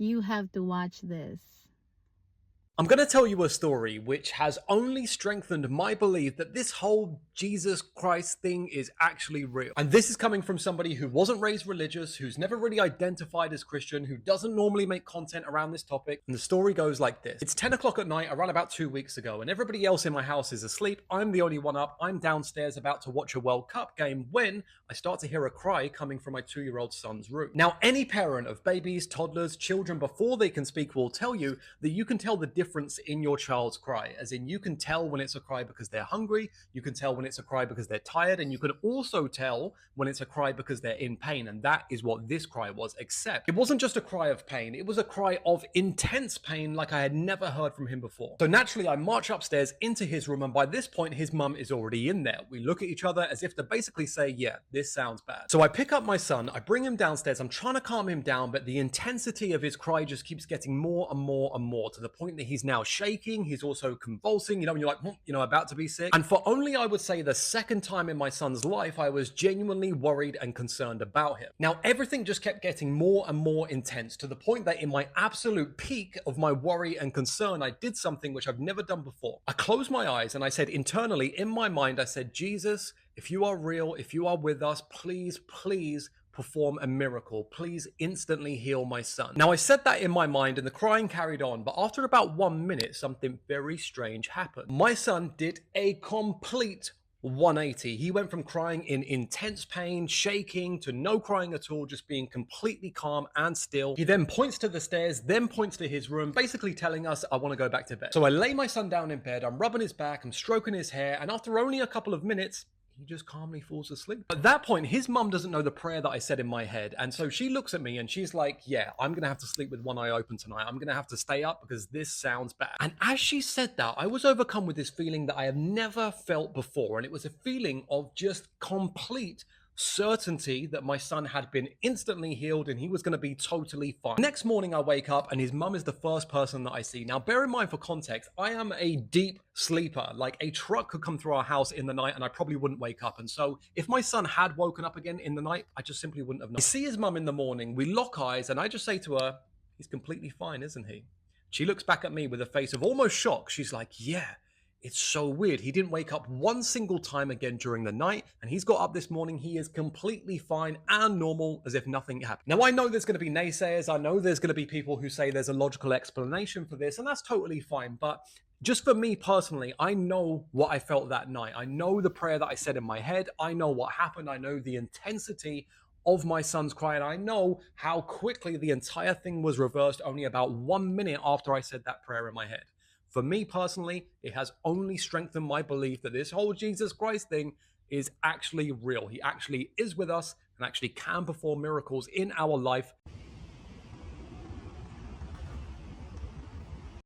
You have to watch this. I'm going to tell you a story which has only strengthened my belief that this whole Jesus Christ thing is actually real. And this is coming from somebody who wasn't raised religious, who's never really identified as Christian, who doesn't normally make content around this topic. And the story goes like this. It's 10 o'clock at night, around about 2 weeks ago, and everybody else in my house is asleep. I'm the only one up. I'm downstairs about to watch a World Cup game when I start to hear a cry coming from my 2-year-old son's room. Now, any parent of babies, toddlers, children before they can speak will tell you that you can tell the difference in your child's cry. As in, you can tell when it's a cry because they're hungry, you can tell when it's a cry because they're tired, and you can also tell when it's a cry because they're in pain. And that is what this cry was, except it wasn't just a cry of pain, it was a cry of intense pain like I had never heard from him before. So naturally, I march upstairs into his room, and by this point, his mum is already in there. We look at each other as if to basically say, yeah, this sounds bad. So I pick up my son, I bring him downstairs, I'm trying to calm him down, but the intensity of his cry just keeps getting more and more and more, to the point that he's now shaking, he's also convulsing, when you're like, about to be sick. And for only, I would say, the second time in my son's life, I was genuinely worried and concerned about him. Now, everything just kept getting more and more intense, to the point that in my absolute peak of my worry and concern, I did something which I've never done before. I closed my eyes and I said internally, in my mind, I said, Jesus, if you are real, if you are with us, please, please perform a miracle. Please instantly heal my son. Now, I said that in my mind and the crying carried on, but after about 1 minute, something very strange happened. My son did a complete 180. He went from crying in intense pain, shaking, to no crying at all, just being completely calm and still. He then points to the stairs, then points to his room, basically telling us, I want to go back to bed. So I lay my son down in bed, I'm rubbing his back, I'm stroking his hair, and after only a couple of minutes, he just calmly falls asleep. At that point, his mum doesn't know the prayer that I said in my head. And so she looks at me and she's like, yeah, I'm going to have to sleep with one eye open tonight. I'm going to have to stay up because this sounds bad. And as she said that, I was overcome with this feeling that I have never felt before. And it was a feeling of just complete certainty that my son had been instantly healed and he was going to be totally fine. Next morning, I wake up and his mum is the first person that I see. Now, bear in mind, for context, I am a deep sleeper. Like, a truck could come through our house in the night and I probably wouldn't wake up. And so if my son had woken up again in the night, I just simply wouldn't have known. I see his mum in the morning, we lock eyes, and I just say to her, he's completely fine, isn't he? She looks back at me with a face of almost shock. She's like, yeah, it's so weird. He didn't wake up one single time again during the night, and he's got up this morning. He is completely fine and normal, as if nothing happened. Now, I know there's going to be naysayers. I know there's going to be people who say there's a logical explanation for this, and that's totally fine. But just for me personally, I know what I felt that night. I know the prayer that I said in my head. I know what happened. I know the intensity of my son's cry, and I know how quickly the entire thing was reversed only about 1 minute after I said that prayer in my head. For me personally, it has only strengthened my belief that this whole Jesus Christ thing is actually real. He actually is with us and actually can perform miracles in our life.